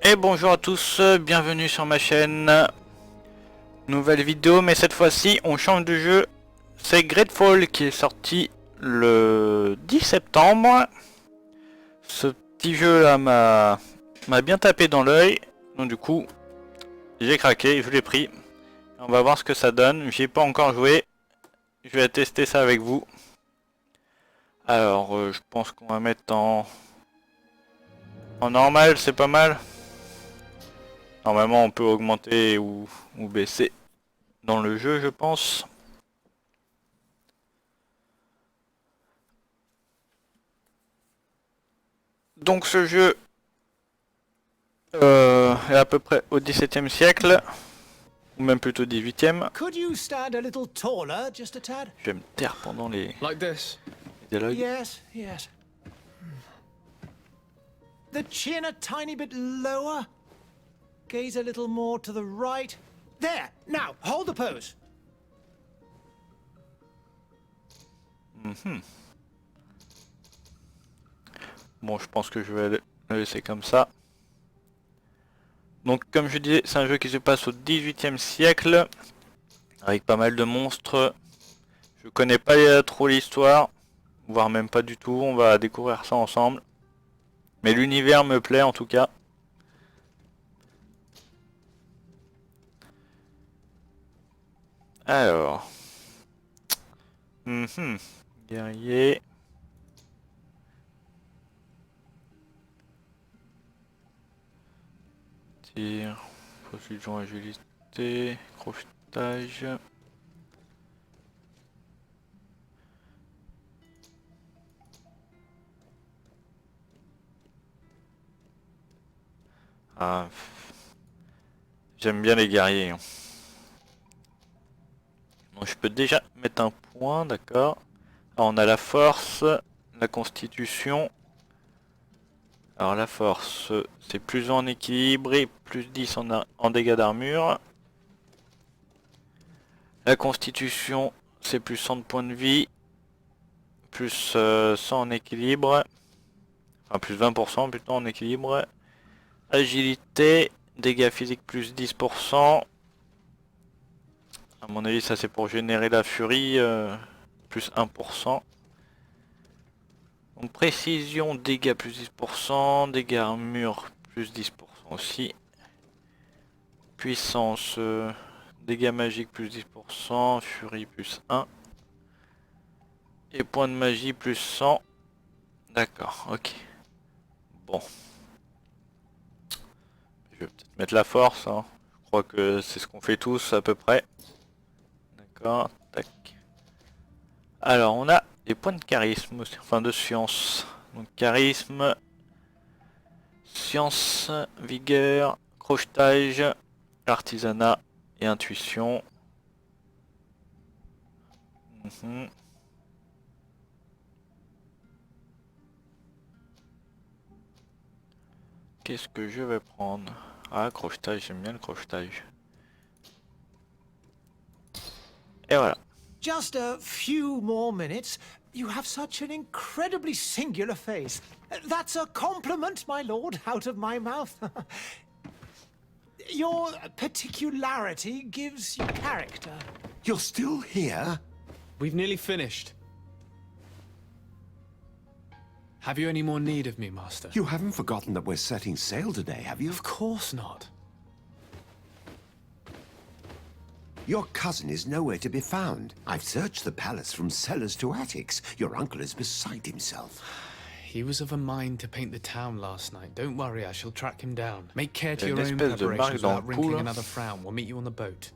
Et bonjour à tous, bienvenue sur ma chaîne. Nouvelle vidéo, mais cette fois-ci on change de jeu. C'est Greedfall qui est sorti le 10 septembre. Ce petit jeu là m'a bien tapé dans l'œil. Donc du coup j'ai craqué, je l'ai pris. On va voir ce que ça donne, j'y ai pas encore joué. Je vais tester ça avec vous. Alors je pense qu'on va mettre en normal, c'est pas mal. Normalement on peut augmenter ou baisser dans le jeu, je pense. Donc ce jeu est à peu près au XVIIe siècle, ou même plutôt XVIIIe. Je vais me taire pendant les dialogues. Yes, yes. The chin a tiny bit lower. Gaze a little more to the right. There! Now, hold the pose. Bon, je pense que je vais le laisser comme ça. Donc, comme je disais, c'est un jeu qui se passe au XVIIIe siècle, avec pas mal de monstres. Je connais pas trop l'histoire, voire même pas du tout. On va découvrir ça ensemble. Mais l'univers me plaît en tout cas. Alors, guerrier, tir, précision, agilité, crochetage. Ah, j'aime bien les guerriers. Donc je peux déjà mettre un point, d'accord. Alors on a la force, la constitution. Alors la force, c'est plus en équilibre et plus 10 en dégâts d'armure. La constitution, c'est plus 100 de points de vie, plus 100 en équilibre. Enfin plus 20% plutôt en équilibre. Agilité, dégâts physiques plus 10%. À mon avis ça c'est pour générer la furie, plus 1%. Donc précision, dégâts plus 10%, dégâts armure plus 10% aussi. Puissance, dégâts magiques plus 10%, furie plus 1. Et points de magie plus 100. D'accord, ok. Bon. Je vais peut-être mettre la force, hein. Je crois que c'est ce qu'on fait tous à peu près. D'accord, tac. Alors on a des points de charisme aussi, enfin de science. Donc charisme, science, vigueur, crochetage, artisanat et intuition. Qu'est-ce que je vais prendre? Ah, crochetage, j'aime bien le crochetage. Et voilà. Just a few more minutes. You have such an incredibly singular face. That's a compliment, my lord, out of my mouth. Your particularity gives you character. You're still here? We've nearly finished. Have you any more need of me, Master? You haven't forgotten that we're setting sail today, have you? Of course not. Your cousin is nowhere to be found. I've searched the palace from cellars to attics. Your uncle is beside himself. He was of a mind to paint the town last night. Don't worry, I shall track him down. Make care to your own preparations without wrinkling another frown. We'll meet you on the boat.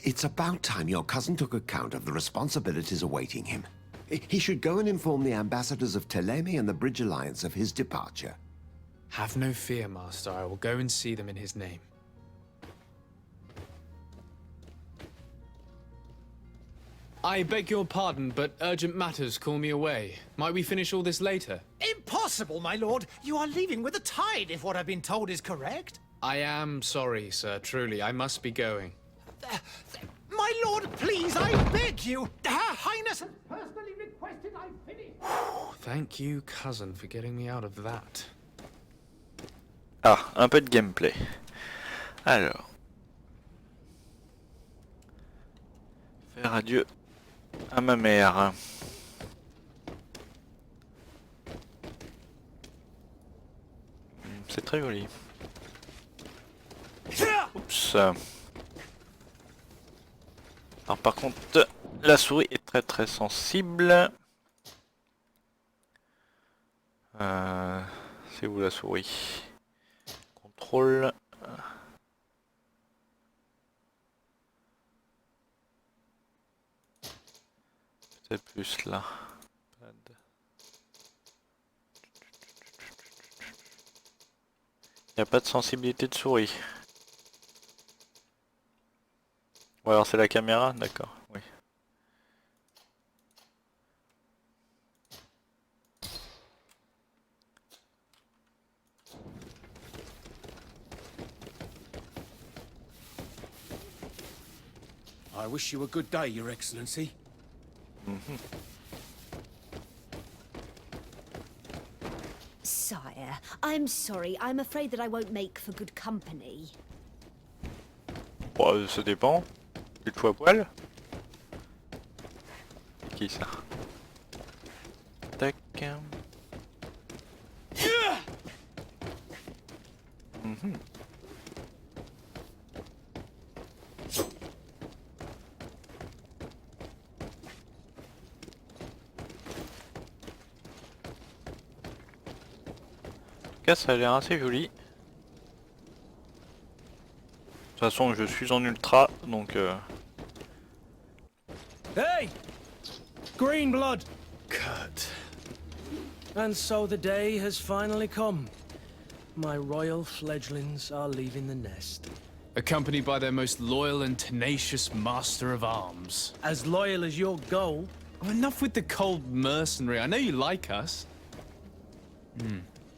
It's about time your cousin took account of the responsibilities awaiting him. He should go and inform the ambassadors of Ptolemy and the Bridge Alliance of his departure. Have no fear, Master. I will go and see them in his name. I beg your pardon, but urgent matters call me away. Might we finish all this later? Impossible, my lord. You are leaving with the tide, if what I've been told is correct. I am sorry, sir. Truly, I must be going. My lord, please, I beg you. Her Highness has personally requested I finish. Thank you, cousin, for getting me out of that. Ah, un peu de gameplay. Alors. Faire adieu à ma mère. C'est très joli. Oups. Alors par contre, la souris est très sensible. C'est où la souris? Contrôle. Peut-être plus là. Il n'y a pas de sensibilité de souris. Ou alors c'est la caméra, d'accord, oui. I wish you a good day, Your Excellency. Sire, I'm sorry. I'm afraid that I won't make for good company. Bon, ça dépend. Une fois poil. C'est qui ça? Tac. En tout cas, ça a l'air assez joli. De toute façon, je suis en ultra, donc Hey! Green blood! Cut. And so the day has finally come. My royal fledglings are leaving the nest. Accompanied by their most loyal and tenacious master of arms. As loyal as your goal. Oh, enough with the cold mercenary. I know you like us.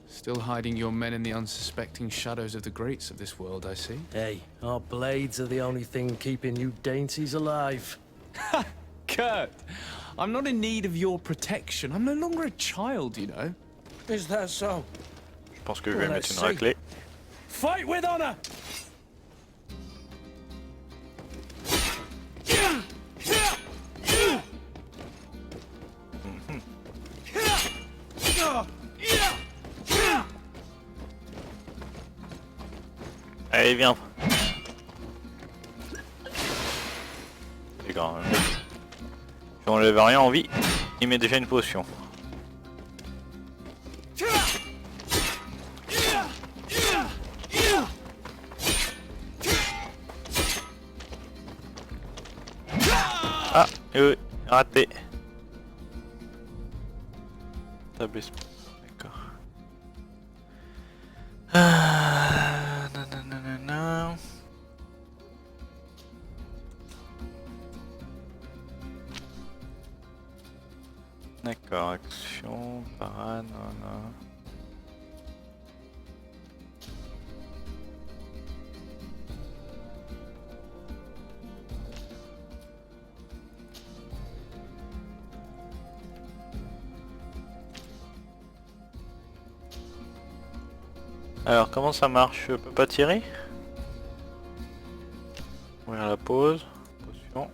Still hiding your men in the unsuspecting shadows of the greats of this world, I see. Hey, our blades are the only thing keeping you dainties alive. Ha! Kurt! I'm not in need of your protection. I'm no longer a child, you know. Is that so? je pense que je vais mettre une raclée. Fight with honor! Allez, viens. C'est quand même. Si on enlève rien en vie, il met déjà une potion. Ah, raté. Tablette. D'accord. Non. D'accord, action, parade, non. Alors comment ça marche? Je peux pas tirer? Ouvrir la pause, potion.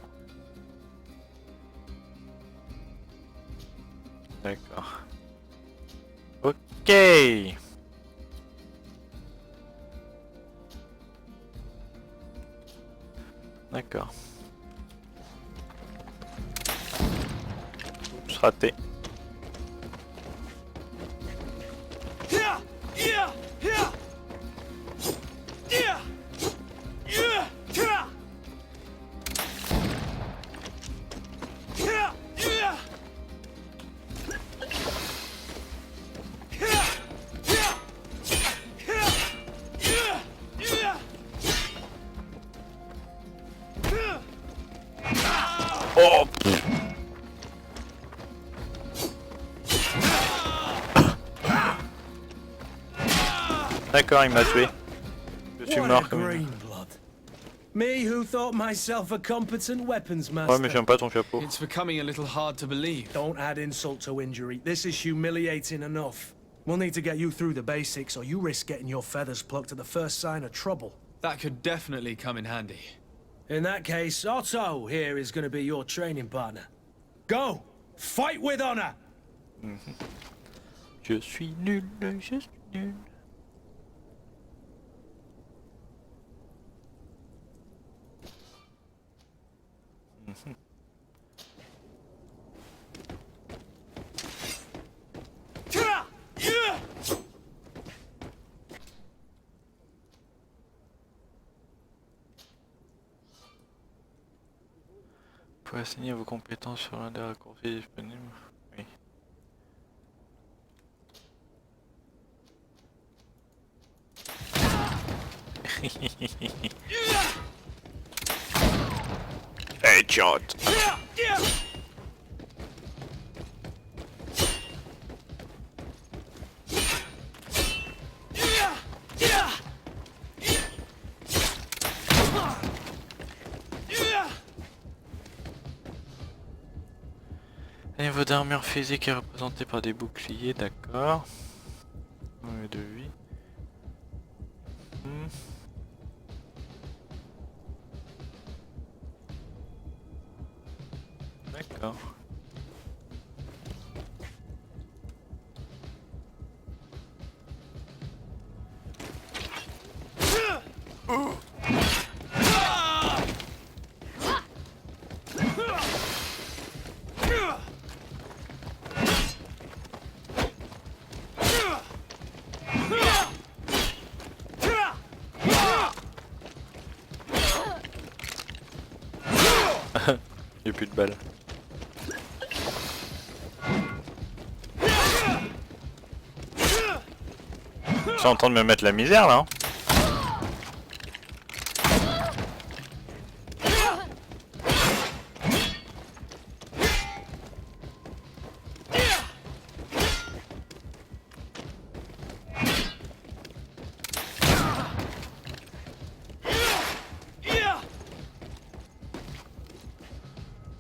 D'accord. Ok. D'accord. Oups, raté. Oh pff. D'accord, il m'a tué. Je suis mort comme une... Me who thought myself a competent weapons master. Ouais, mais j'aime pas ton chapeau. It's becoming a little hard to believe. Don't add insult to injury. This is humiliating enough. We'll need to get you through the basics, or you risk getting your feathers plucked at the first sign of trouble. That could definitely come in handy. In that case, Otto here is going to be your training partner. Go! Fight with honor! Je suis nul, je suis nul. Vous pouvez assigner vos compétences sur l'un des raccourcis disponibles. Oui. Headshot. Le niveau d'armure physique est représenté par des boucliers, d'accord. De vie. D'accord. J'ai plus de balles. Je suis en train de me mettre la misère là.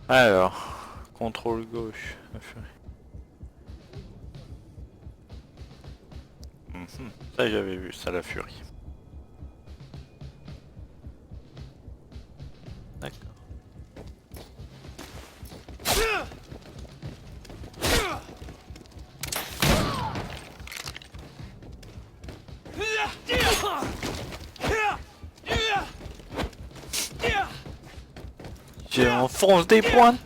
Alors, contrôle gauche. Ça j'avais vu ça, la furie. D'accord. J'enfonce des pointes.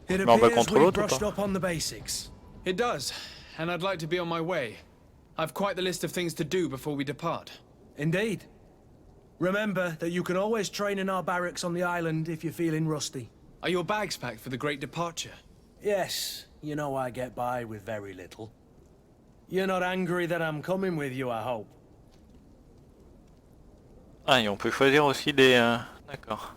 It Mais on va appears contre we've l'autre ou brushed pas? up on the basics. It does, and I'd like to be on my way. I've quite the list of things to do before we depart. Indeed. Remember that you can always train in our barracks on the island if you're feeling rusty. Are your bags packed for the great departure? Yes, you know I get by with very little. You're not angry that I'm coming with you, I hope. Ah, et on peut choisir aussi des... D'accord.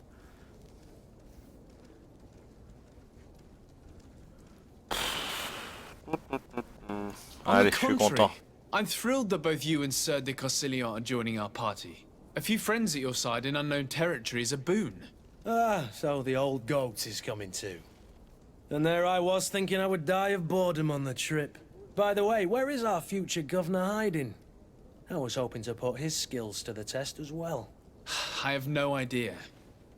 Allez, je suis content. I'm thrilled that both you and Sir de Cossillon are joining our party. A few friends at your side in unknown territory is a boon. Ah, so the old goat is coming too. And there I was thinking I would die of boredom on the trip. By the way, where is our future governor hiding? I was hoping to put his skills to the test as well. I have no idea.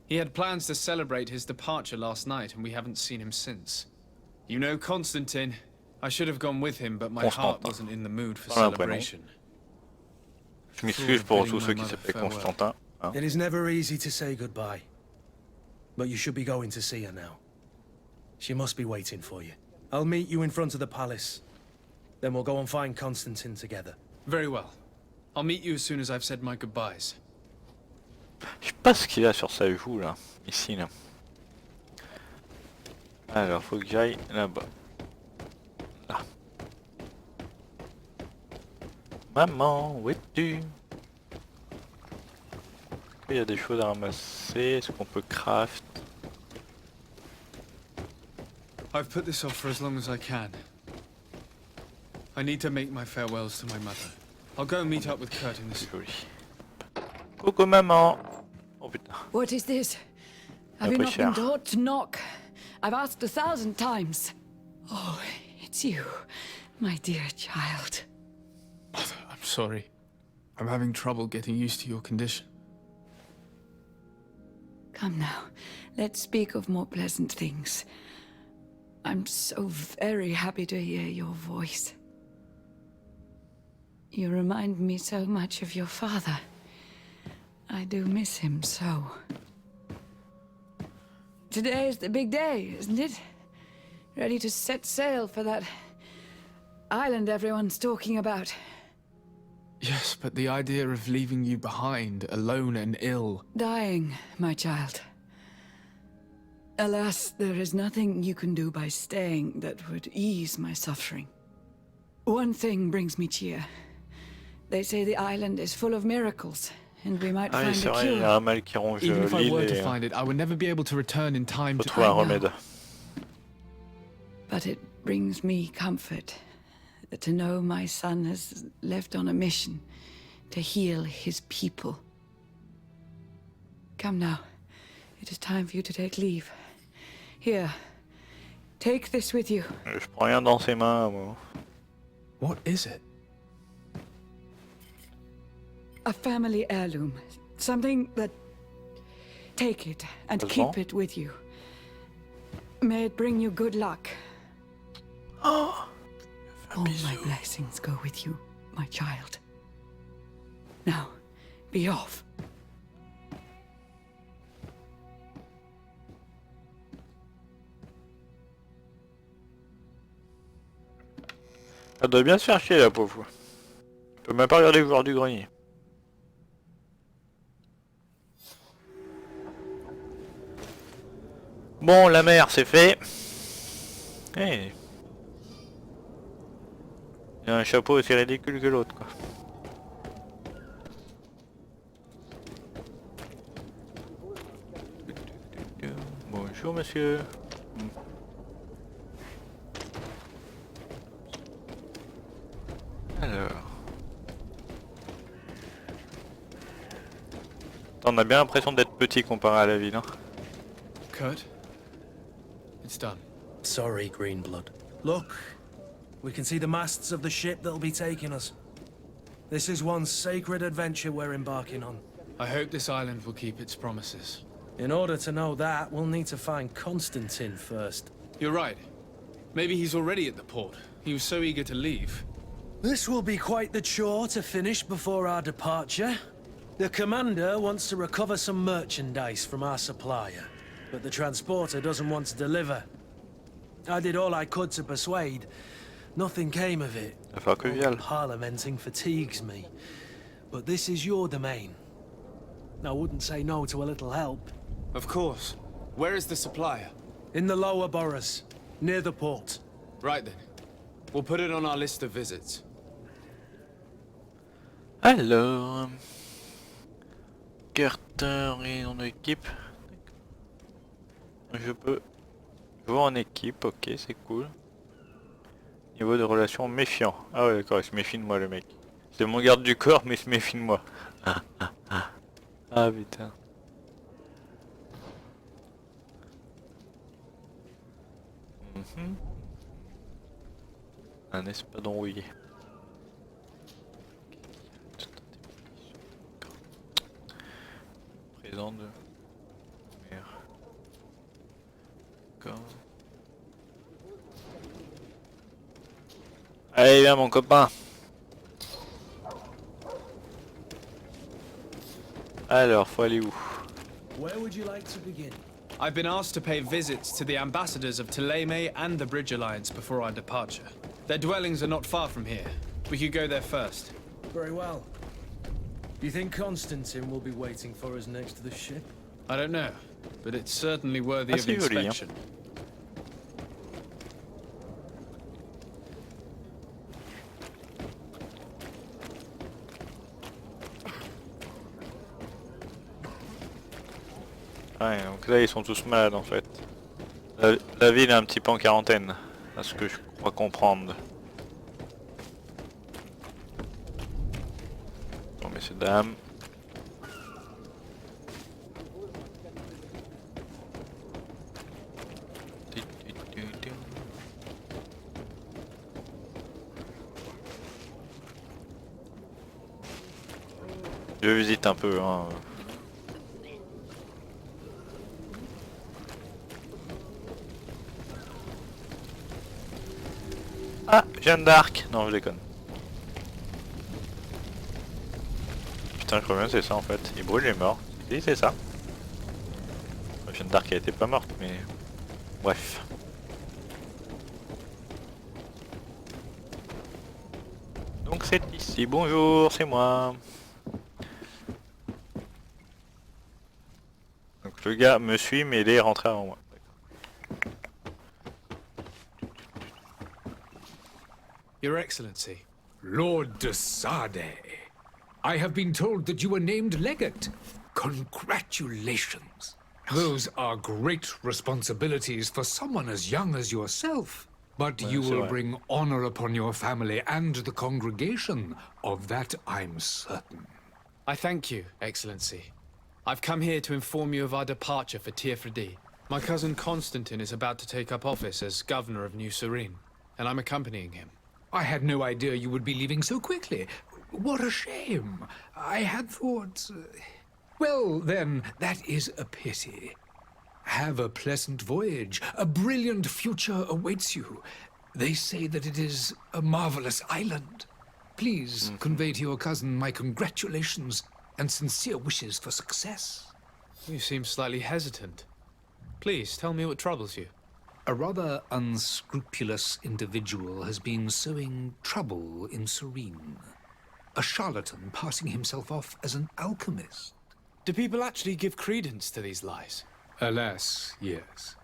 He had plans to celebrate his departure last night and we haven't seen him since. You know Constantine. I should have gone with him, but my heart wasn't in the mood for celebration. Je m'excuse pour tous ceux qui s'appellent Constantin. Hein. It is never easy to say goodbye. But you should be going to see her now. She must be waiting for you. I'll meet you in front of the palace. Then we'll go and find Constantine together. Very well. I'll meet you as soon as I've said my goodbyes. Je sais pas ce qu'il a sur sa joue là, ici là. Alors faut que j'aille là-bas. Là. Maman, où es-tu? Il y a des choses à ramasser, est-ce qu'on peut craft? I've put this off for as long as I can. I need to make my farewells to my mother. I'll go and meet up with Carte in the Joli. Coucou maman. Oh putain. What is this? Have you pris not been cher. taught to knock? I've asked 1,000 times. Oh, it's you, my dear child. Mother, I'm sorry. I'm having trouble getting used to your condition. Come now, let's speak of more pleasant things. I'm so very happy to hear your voice. You remind me so much of your father. I do miss him so. Today is the big day, isn't it? Ready to set sail for that island everyone's talking about. Yes, but the idea of leaving you behind, alone and ill. Dying, my child. Alas, there is nothing you can do by staying that would ease my suffering. One thing brings me cheer. They say the island is full of miracles, and we might Ah oui, find c'est a vrai, il y cure. a un mal qui ronge Even if I were l'île to et find it, I would never be able to return in time faut to... trouver un I know. remède. But it brings me comfort to know my son has left on a mission to heal his people. Come now. It is time for you to take leave. Here, take this with you. Je prends rien dans ses mains, moi. What is it? A family heirloom. Something that... Take it and Plaisant. keep it with you. May it bring you good luck. Oh, All my blessings go with you, my child. Now, be off. elle doit bien se faire chier la pauvre. Je peux même pas regarder le joueur du grenier. Bon, la mer c'est fait. Hey. Il y a un chapeau aussi ridicule que l'autre quoi. Bonjour monsieur. Alors. On a bien l'impression d'être petit comparé à la ville. Hein. Kurt? It's done. Sorry, Greenblood. Look, we can see the masts of the ship that'll be taking us. This is one sacred adventure we're embarking on. I hope this island will keep its promises. In order to know that, we'll need to find Constantine first. You're right. Maybe he's already at the port. He was so eager to leave. This will be quite the chore to finish before our departure. The commander wants to recover some merchandise from our supplier, but the transporter doesn't want to deliver. I did all I could to persuade. Nothing came of it. Affaire conviviale. Parliamenting fatigues me. But this is your domain. I wouldn't say no to a little help. Of course. Where is the supplier? In the lower boroughs, near the port. Right then. We'll put it on our list of visits. Alors... Carte et en équipe. Je peux jouer en équipe, ok c'est cool. Niveau de relation méfiant. Ah ouais d'accord, il se méfie de moi le mec. C'est mon garde du corps mais il se méfie de moi. Ah putain. Un espadon rouillé. Présent de mer. D'accord. Allez viens mon copain. Alors faut aller où? Where would you like to begin? I've been asked to pay visits to the ambassadors of Thélème and the Bridge Alliance before our departure. Their dwellings are not far from here. We could go there first. Very well. Do you think Constantine will be waiting for us next to the ship? I don't know, but it's certainly worthy of c'est joli, hein. inspection. Ouais, donc là ils sont tous malades en fait. La ville est un petit peu en quarantaine, à ce que je crois comprendre. Bon messieurs dames. Je visite un peu. Hein. Ah, Jeanne d'Arc. Non, je déconne. Putain, je crois bien que c'est ça en fait. Il brûle, il est mort. Si, c'est ça. Jeanne d'Arc elle était pas morte, mais... Bref. Donc c'est ici. Bonjour, c'est moi. Donc le gars me suit, mais il est rentré avant moi. Your Excellency. Lord de Sade, I have been told that you were named legate. Congratulations. Those are great responsibilities for someone as young as yourself. But you will bring honor upon your family and the congregation. Of that I'm certain. I thank you, Excellency. I've come here to inform you of our departure for Tierfredi. My cousin Constantine is about to take up office as governor of New Serene, and I'm accompanying him. I had no idea you would be leaving so quickly. What a shame. I had thought... Well, then, that is a pity. Have a pleasant voyage. A brilliant future awaits you. They say that it is a marvelous island. Please convey to your cousin my congratulations and sincere wishes for success. You seem slightly hesitant. Please, tell me what troubles you. A rather unscrupulous individual has been sowing trouble in Serene. A charlatan passing himself off as an alchemist. Do people actually give credence to these lies? Alas, yes.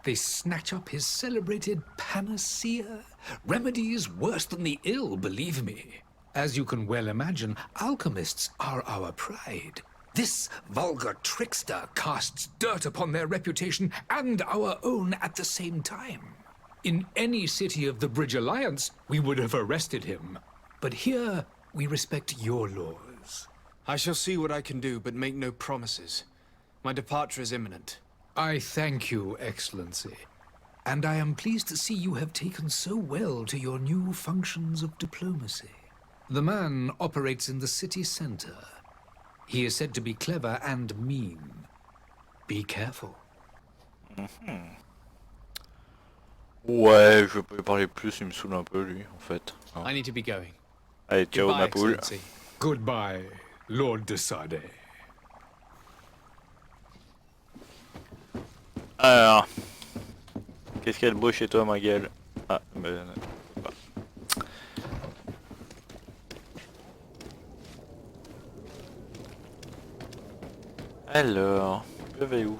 They snatch up his celebrated panacea. Remedies worse than the ill, believe me. As you can well imagine, alchemists are our pride. This vulgar trickster casts dirt upon their reputation and our own at the same time. In any city of the Bridge Alliance, we would have arrested him. But here, we respect your laws. I shall see what I can do, but make no promises. My departure is imminent. I thank you, Excellency. And I am pleased to see you have taken so well to your new functions of diplomacy. The man operates in the city center. He is said to be clever and mean. Be careful. Ouais, je peux lui parler plus, il me saoule un peu lui, en fait. Hein. I need to be going. Allez, ciao Goodbye, ma poule. Excellency. Goodbye, Lord de Sade. Alors, qu'est-ce qu'il y a de beau chez toi, ma gueule? Ah, ben... pas. Alors, je vais où?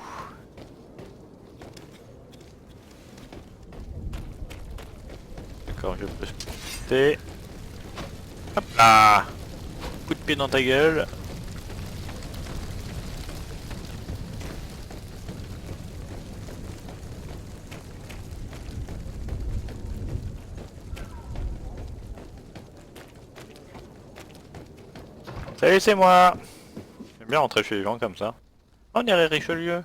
D'accord, je peux sauter. Hop là! Coup de pied dans ta gueule. Salut, c'est moi. J'aime bien rentrer chez les gens comme ça. On dirait Richelieu.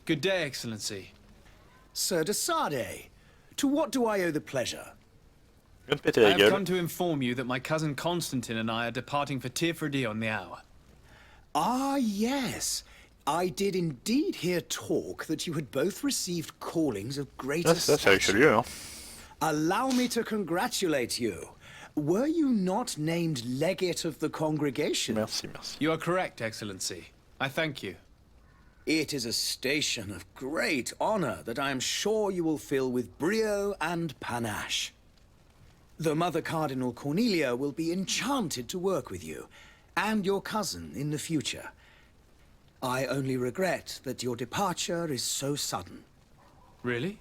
Good day, Excellency. Sir de Sade, to what do I owe the pleasure? Je viens de péter I la have gueule. come to inform you that my cousin Constantine and I are departing for Tierfredi on the hour. Ah, yes. I did indeed hear talk that you had both received callings of greater Ça, c'est stature. Richelieu, hein. Allow me to congratulate you. Were you not named legate of the congregation? Merci, merci. You are correct, Excellency. I thank you. It is a station of great honor that I am sure you will fill with brio and panache. The Mother Cardinal Cornelia will be enchanted to work with you, and your cousin in the future. I only regret that your departure is so sudden. Really?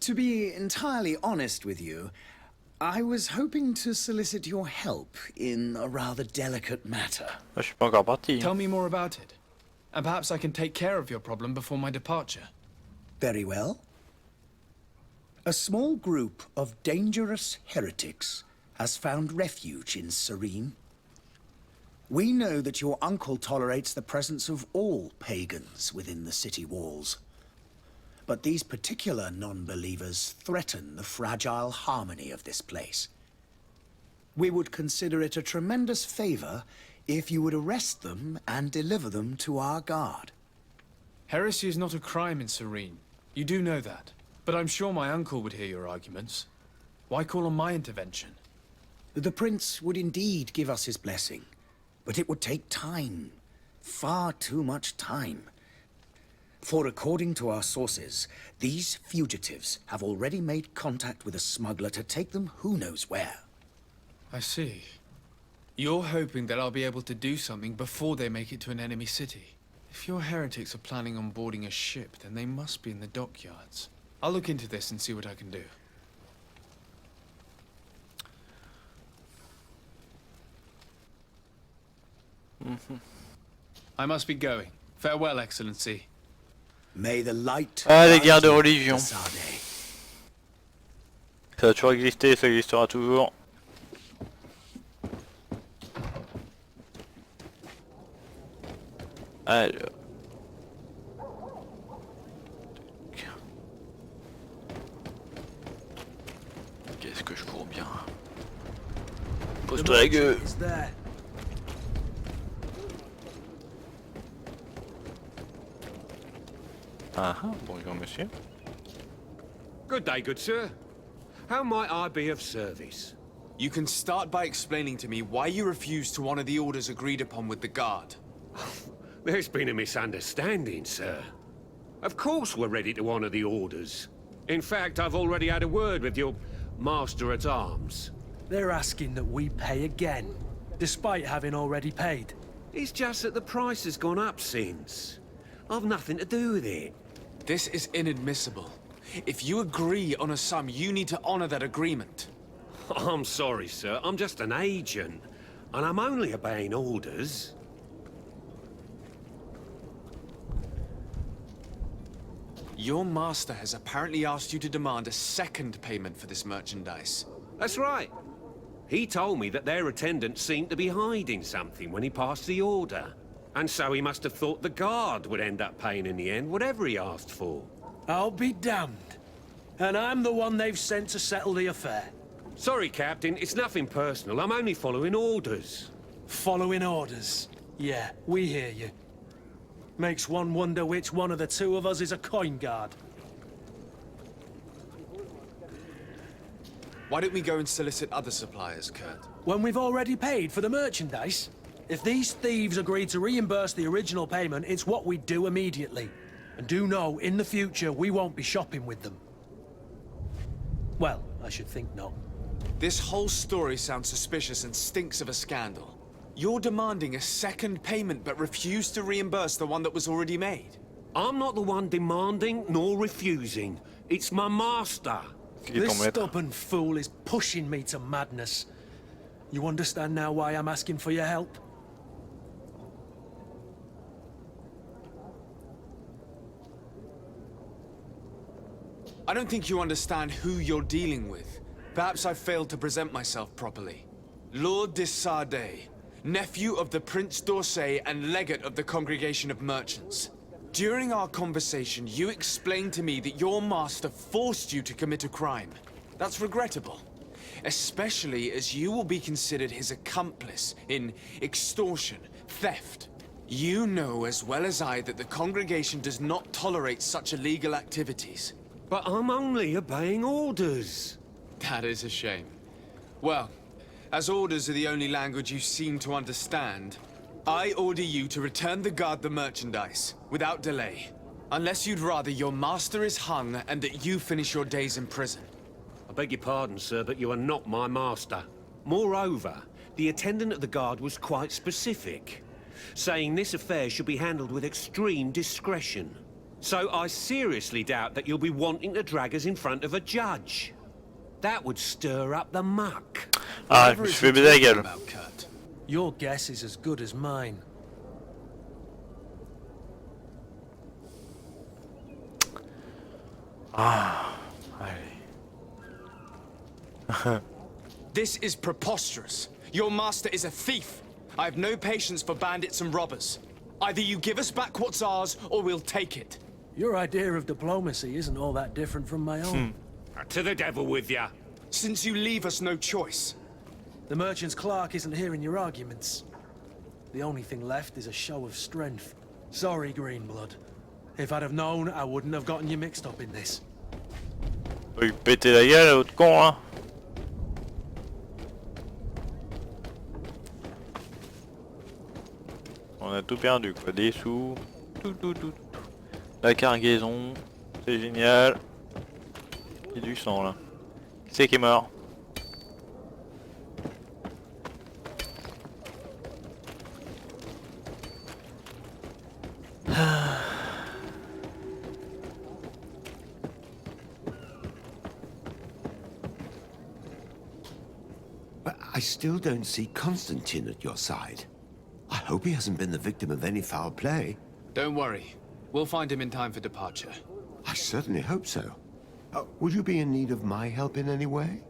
To be entirely honest with you, I was hoping to solicit your help in a rather delicate matter. Moi, je suis pas encore parti. Tell me more about it. And perhaps I can take care of your problem before my departure. Very well. A small group of dangerous heretics has found refuge in Serene. We know that your uncle tolerates the presence of all pagans within the city walls. but these particular non-believers threaten the fragile harmony of this place. We would consider it a tremendous favor if you would arrest them and deliver them to our guard. Heresy is not a crime in Serene. You do know that. But I'm sure my uncle would hear your arguments. Why call on my intervention? The prince would indeed give us his blessing, but it would take time. Far too much time. For according to our sources, these fugitives have already made contact with a smuggler to take them who knows where. I see. You're hoping that I'll be able to do something before they make it to an enemy city. If your heretics are planning on boarding a ship, then they must be in the dockyards. I'll look into this and see what I can do. I must be going. Farewell, Excellency. May the light Ah, les guerres de religion. Sarday. Ça a toujours existé, ça existera toujours. Alors. Qu'est-ce que je cours bien? Pose-toi la gueule. Ah, bonjour monsieur. Good day, good sir. How might I be of service? You can start by explaining to me why you refused to honor the orders agreed upon with the guard. There's been a misunderstanding, sir. Of course we're ready to honor the orders. In fact, I've already had a word with your master-at-arms. They're asking that we pay again, despite having already paid. It's just that the price has gone up since. I've nothing to do with it. This is inadmissible. If you agree on a sum, you need to honor that agreement. I'm sorry, sir. I'm just an agent. And I'm only obeying orders. Your master has apparently asked you to demand a second payment for this merchandise. That's right. He told me that their attendant seemed to be hiding something when he passed the order. And so he must have thought the guard would end up paying in the end, whatever he asked for. I'll be damned. And I'm the one they've sent to settle the affair. Sorry, Captain, it's nothing personal. I'm only following orders. Following orders? Yeah, we hear you. Makes one wonder which one of the two of us is a coin guard. Why don't we go and solicit other suppliers, Kurt? When we've already paid for the merchandise? If these thieves agree to reimburse the original payment, it's what we do immediately. And do know, in the future, we won't be shopping with them. Well, I should think not. This whole story sounds suspicious and stinks of a scandal. You're demanding a second payment but refuse to reimburse the one that was already made. I'm not the one demanding nor refusing. It's my master. This stubborn fool is pushing me to madness. You understand now why I'm asking for your help? I don't think you understand who you're dealing with. Perhaps I failed to present myself properly. Lord de Sardet, nephew of the Prince d'Orsay and legate of the Congregation of Merchants. During our conversation, you explained to me that your master forced you to commit a crime. That's regrettable, especially as you will be considered his accomplice in extortion, theft. You know as well as I that the congregation does not tolerate such illegal activities. But I'm only obeying orders. That is a shame. Well, as orders are the only language you seem to understand, I order you to return the guard the merchandise, without delay. Unless you'd rather your master is hung and that you finish your days in prison. I beg your pardon, sir, but you are not my master. Moreover, the attendant of the guard was quite specific, saying this affair should be handled with extreme discretion. So I seriously doubt that you'll be wanting to drag us in front of a judge. That would stir up the muck. Ah, je me fais baiser la gueule. Your guess is as good as mine. Ah, allez. This is preposterous. Your master is a thief. I have no patience for bandits and robbers. Either you give us back what's ours, or we'll take it. Your idea of diplomacy isn't all that different from my own. To the devil with ya. Since you leave us no choice. The merchant's clerk isn't hearing your arguments. The only thing left is a show of strength. Sorry, Greenblood. If I'd have known, I wouldn't have gotten you mixed up in this. Faut lui péter la gueule, l'autre con, hein. On a tout perdu, quoi. Des sous, tout. La cargaison, c'est génial. Il y a du sang, là. Qui c'est qui est mort? But I still don't see Constantine at your side. I hope he hasn't been the victim of any foul play. Don't worry. We'll find him in time for departure. I certainly hope so. Would you be in need of my help in any way?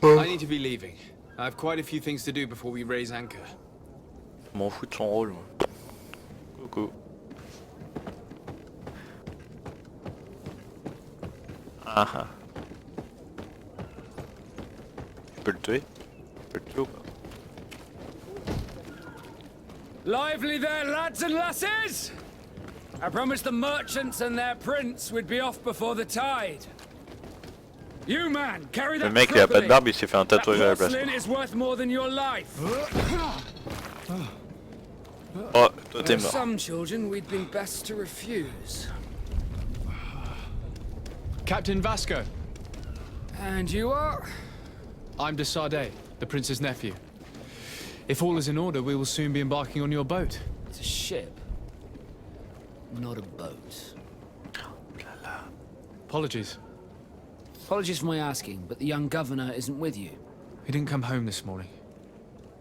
I need to be leaving. I have quite a few things to do before we raise anchor. M'en fous de son rôle, moi. Coucou. Ah ah. Je peux le tuer? Je peux le tuer ou pas? Lively there, lads and lasses! I promised the merchants and their prince we'd be off before the tide. You man, carry that Le mec il a pas de barbe, il s'est fait un tatouage à la place. porcelain is worth more than your life. Oh, toi t'es mort. Some children we'd been best to refuse. Captain Vasco. And you are? I'm de Sade, the prince's nephew. If all is in order, we will soon be embarking on your boat. It's a ship, not a boat. Apologies. Apologies for my asking, but the young governor isn't with you. He didn't come home this morning.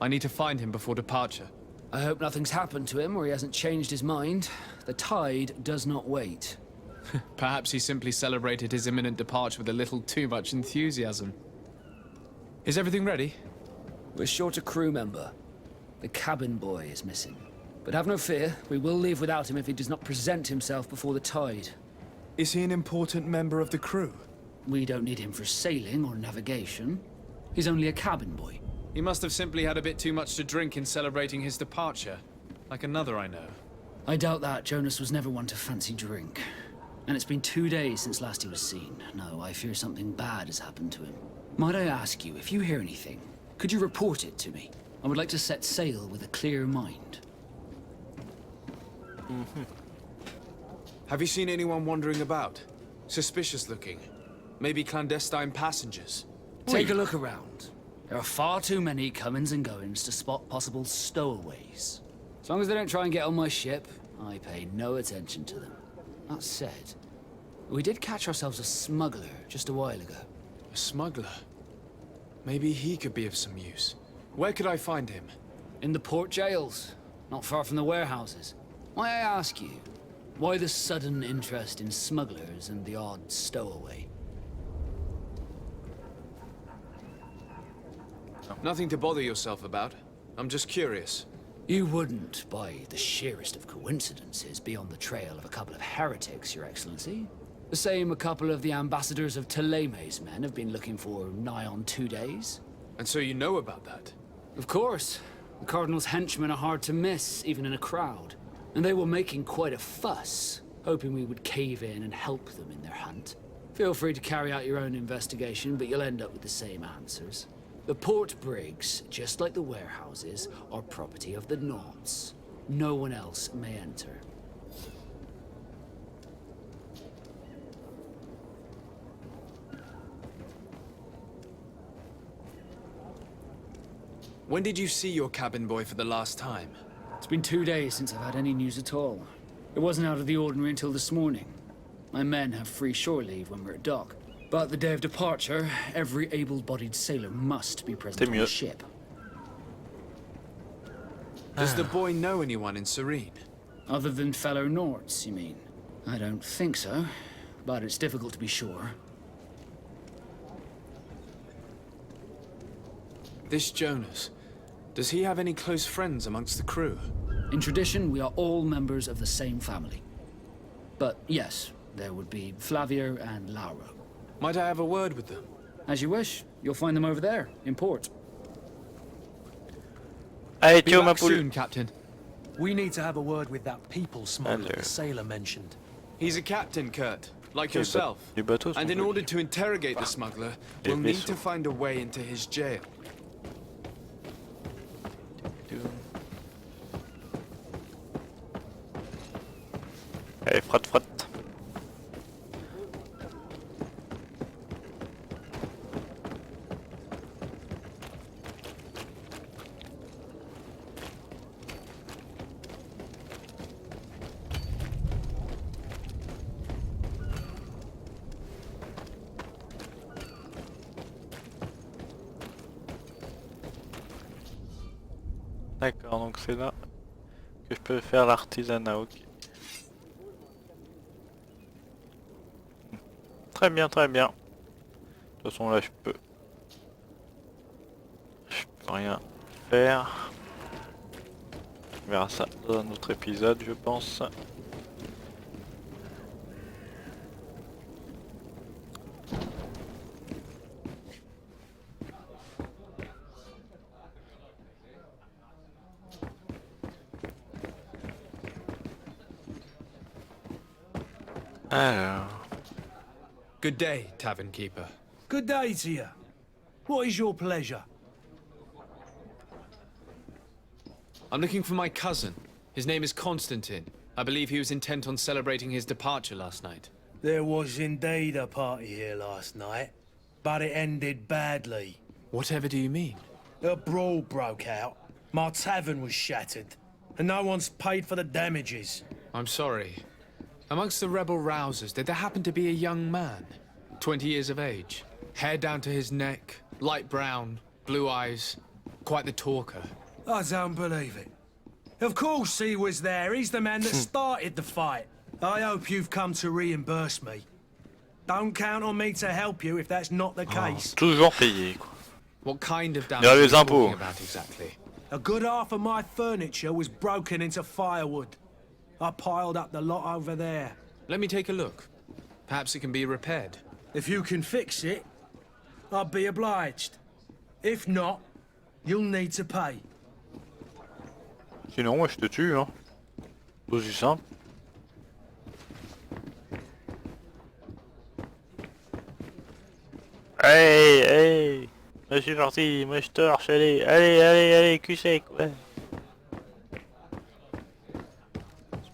I need to find him before departure. I hope nothing's happened to him or he hasn't changed his mind. The tide does not wait. Perhaps he simply celebrated his imminent departure with a little too much enthusiasm. Is everything ready? We're short a crew member. The cabin boy is missing. But have no fear, we will leave without him if he does not present himself before the tide. Is he an important member of the crew? We don't need him for sailing or navigation. He's only a cabin boy. He must have simply had a bit too much to drink in celebrating his departure. Like another I know. I doubt that. Jonas was never one to fancy drink. And it's been 2 days since last he was seen. No, I fear something bad has happened to him. Might I ask you, if you hear anything, could you report it to me? I would like to set sail with a clear mind. Have you seen anyone wandering about? Suspicious looking. Maybe clandestine passengers? Take a look around. There are far too many comings and goings to spot possible stowaways. As long as they don't try and get on my ship, I pay no attention to them. That said, we did catch ourselves a smuggler just a while ago. A smuggler? Maybe he could be of some use. Where could I find him? In the port jails, not far from the warehouses. May I ask you, why the sudden interest in smugglers and the odd stowaway? Nothing to bother yourself about. I'm just curious. You wouldn't, by the sheerest of coincidences, be on the trail of a couple of heretics, Your Excellency. The same a couple of the ambassadors of Teleme's men have been looking for nigh on 2 days. And so you know about that? Of course. The Cardinal's henchmen are hard to miss, even in a crowd. And they were making quite a fuss, hoping we would cave in and help them in their hunt. Feel free to carry out your own investigation, but you'll end up with the same answers. The port brigs, just like the warehouses, are property of the Nauts. No one else may enter. When did you see your cabin boy for the last time? It's been 2 days since I've had any news at all. It wasn't out of the ordinary until this morning. My men have free shore leave when we're at dock. But the day of departure, every able-bodied sailor must be present on the ship. Does the boy know anyone in Serene? Other than fellow Norts, you mean? I don't think so, but it's difficult to be sure. This Jonas, does he have any close friends amongst the crew? In tradition, we are all members of the same family. But yes, there would be Flavio and Laura. Might I have a word with them? As you wish. You'll find them over there, in port. Allez, Be ciao ma back poule. soon, Captain. We need to have a word with that people smuggler the sailor mentioned. He's a captain, Kurt, like Les yourself. bateaux sont And in jolis. order to interrogate the smuggler, we'll need to find a way into his jail. Allez, frotte, frotte. D'accord, donc c'est là que je peux faire l'artisanat, ok. Très bien, très bien. De toute façon là je peux rien faire. On verra ça dans un autre épisode je pense. Alors... Good day, tavern keeper. Good day to you. What is your pleasure? I'm looking for my cousin. His name is Constantine. I believe he was intent on celebrating his departure last night. There was indeed a party here last night, but it ended badly. Whatever do you mean? A brawl broke out. My tavern was shattered, and no one's paid for the damages. I'm sorry. Amongst the rebel rousers, did there happen to be a young man? 20 years of age. Hair down to his neck, light brown, blue eyes. Quite the talker. I don't believe it. Of course he was there. He's the man that started the fight. I hope you've come to reimburse me. Don't count on me to help you if that's not the case. Toujours payé quoi. What kind of Il y a damage are les you impôts. talking about exactly? A good half of my furniture was broken into firewood. I piled up the lot over there. Let me take a look. Perhaps it can be repaired. If you can fix it, I'll be obliged. If not, you'll need to pay. Sinon moi je te tue hein. Aussi simple. Hey, hey. Moi je suis gentil, moi je torche, allez, allez, allez, allez, cul sec, ouais.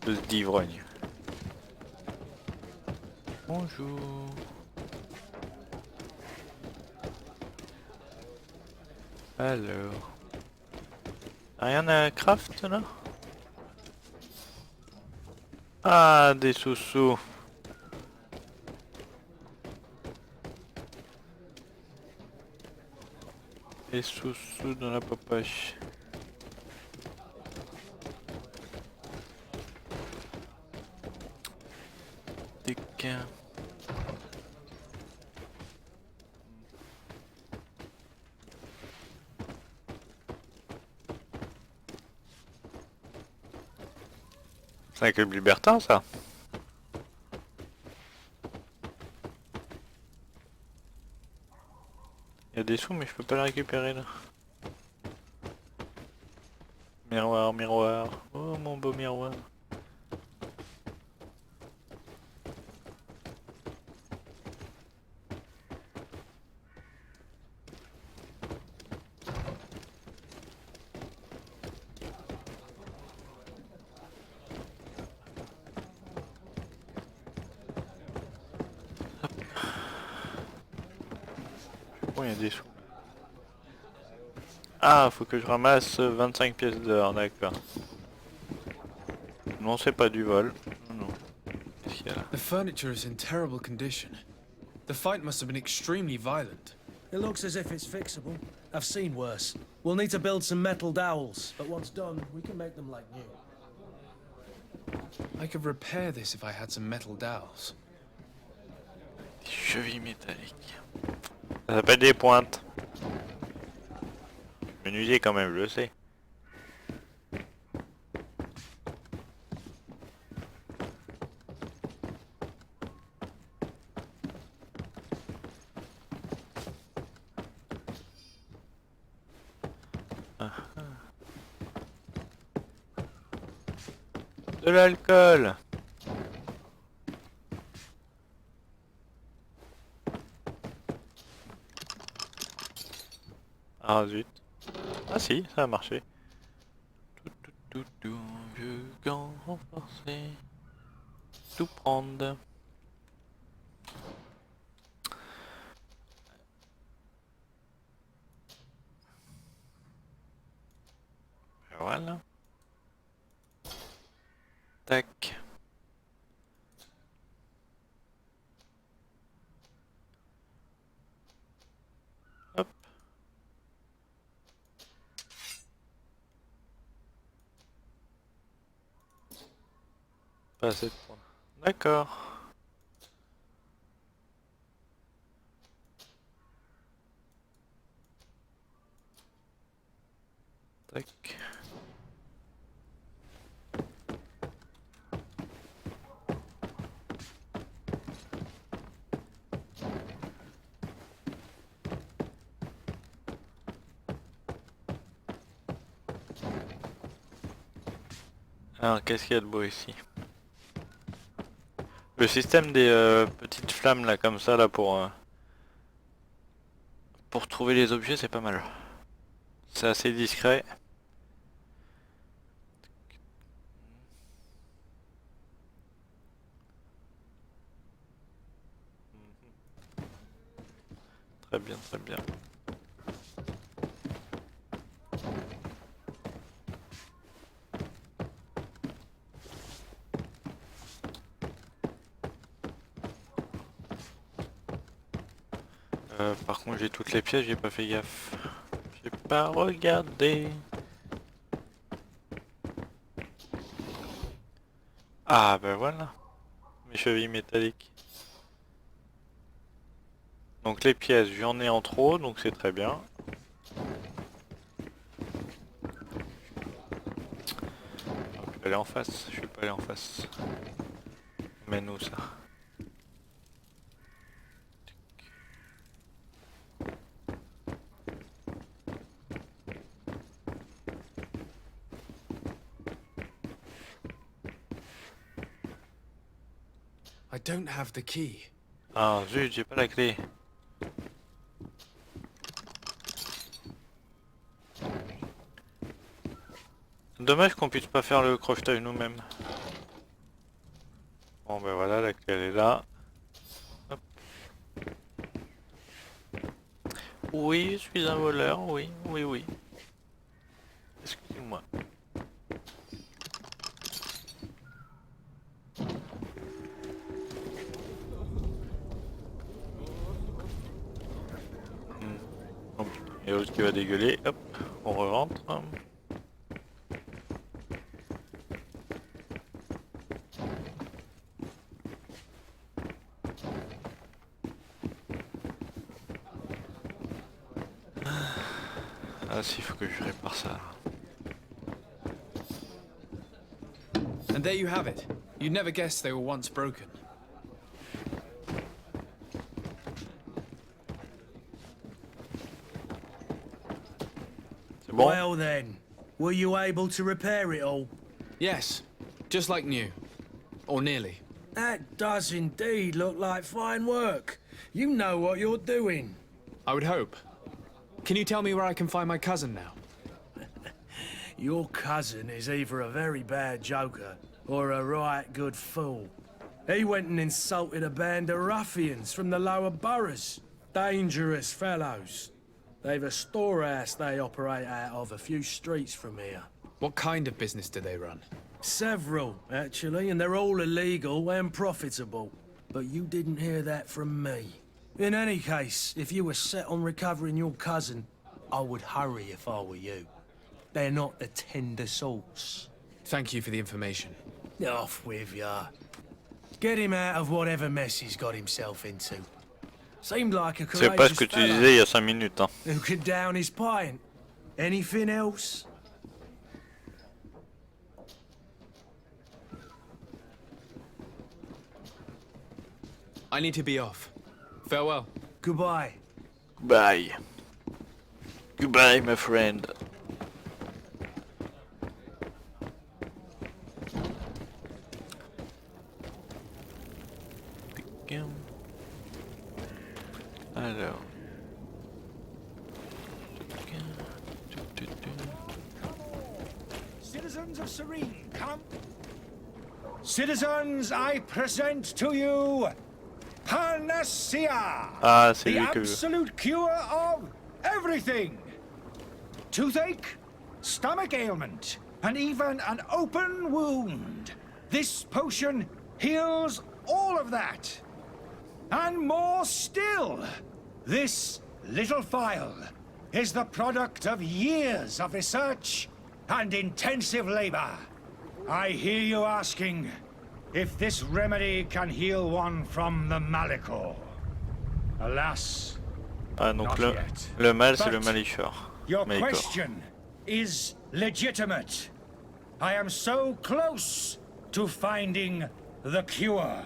Espèce d'ivrogne. Bonjour. Alors... Rien à craft là? Ah, des sous-sous. Des sous-sous dans la poche. Des gains. C'est un club libertin ça. Il y a des sous mais je peux pas les récupérer là. Miroir, miroir. Oh mon beau miroir. Il y a des sous. Ah, faut que je ramasse 25 pièces d'or, d'accord. Non, c'est pas du vol. Non, non. Qu'est-ce qu'il y a là? The furniture is in terrible condition. The fight must have been extremely violent. It looks as if it's fixable. I've seen worse. We'll need to build some metal dowels, but once done, we can make them like new. I could repair this if I had some metal dowels. Des chevilles métalliques. Ça s'appelle des pointes. Menuisier quand même, je le sais. De l'alcool. Ah zut. Ah si, ça a marché. Tout, vieux gant renforcé. Tout prendre. Voilà. Tac. Hop. Pas assez de points. D'accord. Tac. Alors, qu'est-ce qu'il y a de beau ici? Le système des petites flammes là, comme ça, là, pour trouver les objets, c'est pas mal. C'est assez discret. Très bien, très bien. Par contre j'ai toutes les pièces, j'ai pas fait gaffe. J'ai pas regardé. Ah ben voilà. Mes chevilles métalliques. Donc les pièces, j'en ai en trop, donc c'est très bien. Je vais aller en face, je vais pas aller en face. Mais nous ça. I don't have the key. Ah zut, j'ai pas la clé. Dommage qu'on puisse pas faire le crochetage nous-mêmes. Bon ben voilà, la clé elle est là. Hop. Oui, je suis un voleur, oui, oui, oui. Excusez-moi. Il y a l'autre qui va dégueuler, hop, on re-rentre. Ah si, il faut que je répare ça. And there you have it. You'd never guess they were once broken. C'est bon? Well then, were you able to repair it all? Yes, just like new. Or nearly. That does indeed look like fine work. You know what you're doing. I would hope. Can you tell me where I can find my cousin now? Your cousin is either a very bad joker or a right good fool. He went and insulted a band of ruffians from the lower boroughs. Dangerous fellows. They've a storehouse they operate out of a few streets from here. What kind of business do they run? Several, actually, and they're all illegal and profitable. But you didn't hear that from me. In any case, if you were set on recovering your cousin, I would hurry if I were you. They're not the tender sorts. Thank you for the information. Off with ya. Get him out of whatever mess he's got himself into. Seemed like a C'est pas ce courageous que tu fella disais il y a 5 minutes. Hein. who could down his pint. Anything else? I need to be off. Farewell. Goodbye. Goodbye. Goodbye, my friend. Alors. Citizens of Serene, come. Citizens, I present to you Panacea, Ah, c'est the lui que... absolute cure of everything. Toothache, stomach ailment, and even an open wound. This potion heals all of that. And more still, this little phial is the product of years of research and intensive labor. I hear you asking if this remedy can heal one from the Malichor. Alas, Ah, donc not yet. le mal, c'est le But Malichor. your question is legitimate. I am so close to finding the cure.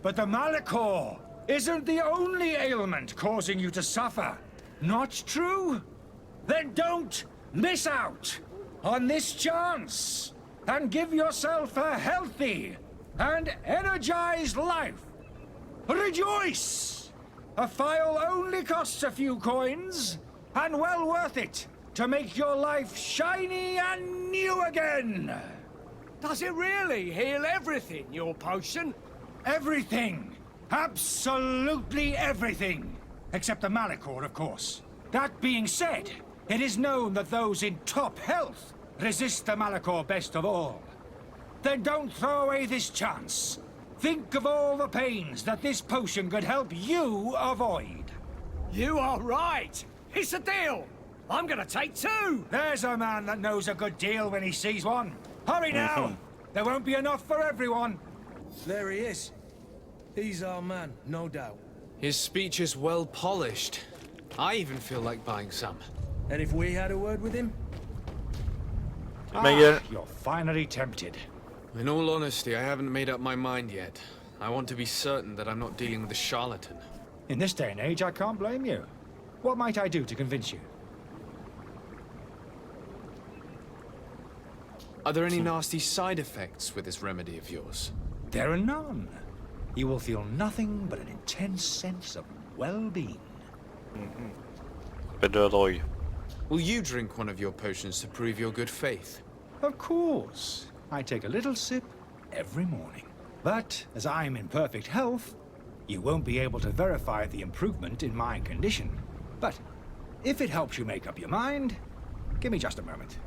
But the Malichor isn't the only ailment causing you to suffer. Not true? Then don't miss out on this chance and give yourself a healthy and energized life. Rejoice! A phial only costs a few coins, and well worth it to make your life shiny and new again. Does it really heal everything, your potion? Everything! Absolutely everything! Except the Malichor, of course. That being said, it is known that those in top health resist the Malichor best of all. Then don't throw away this chance. Think of all the pains that this potion could help you avoid. You are right! It's a deal! I'm gonna take two! There's a man that knows a good deal when he sees one. Hurry now! There won't be enough for everyone. There he is. He's our man, no doubt. His speech is well polished. I even feel like buying some. And if we had a word with him? You're finally tempted. In all honesty, I haven't made up my mind yet. I want to be certain that I'm not dealing with a charlatan. In this day and age, I can't blame you. What might I do to convince you? Are there any nasty side effects with this remedy of yours? There are none. You will feel nothing but an intense sense of well-being. Will you drink one of your potions to prove your good faith? Of course. I take a little sip every morning. But as I'm in perfect health, you won't be able to verify the improvement in my condition. But if it helps you make up your mind, give me just a moment.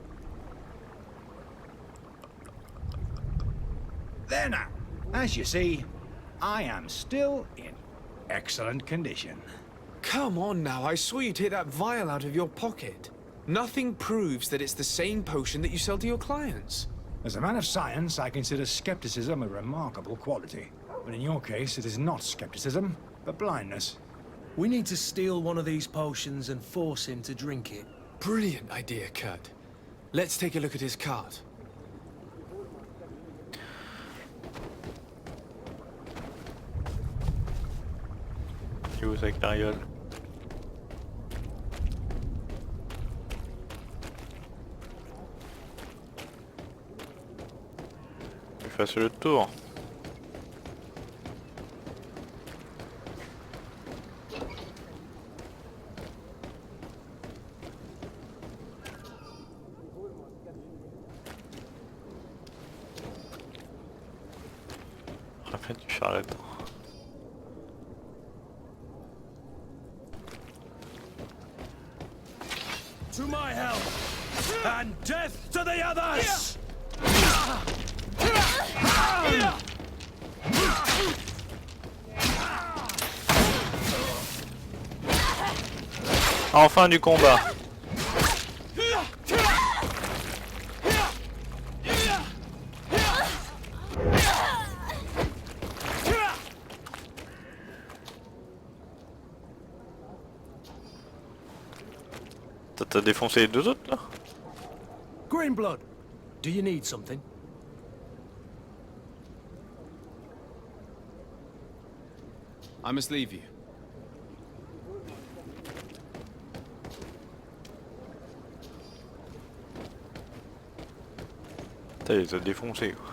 There now. As you see, I am still in excellent condition. Come on now, I saw you take that vial out of your pocket. Nothing proves that it's the same potion that you sell to your clients. As a man of science, I consider skepticism a remarkable quality. But in your case, it is not skepticism, but blindness. We need to steal one of these potions and force him to drink it. Brilliant idea, Kurt. Let's take a look at his cart. Qui vous avec l'ariole? Je fasse le tour. En fait, du charlatan. To my help! And death to the others! Enfin du combat. T'as défoncé les deux autres là? Greenblood, do you need something? I must leave you. T'as les as défoncés quoi.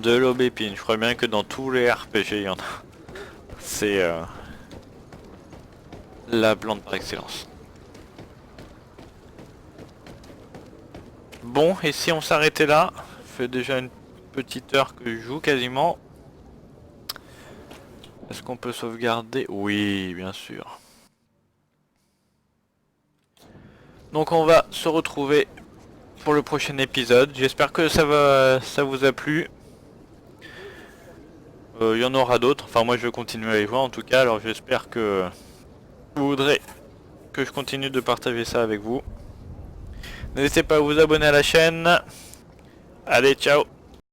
De l'aubépine, je crois bien que dans tous les RPG il y en a. C'est la plante par excellence. Bon, et si on s'arrêtait là, ça fait déjà une petite heure que je joue quasiment. Est-ce qu'on peut sauvegarder? Oui, bien sûr. Donc on va se retrouver pour le prochain épisode. J'espère que ça vous a plu. Il y en aura d'autres. Enfin moi je vais continuer à les jouer en tout cas. Alors j'espère que vous voudrez que je continue de partager ça avec vous. N'hésitez pas à vous abonner à la chaîne. Allez, ciao!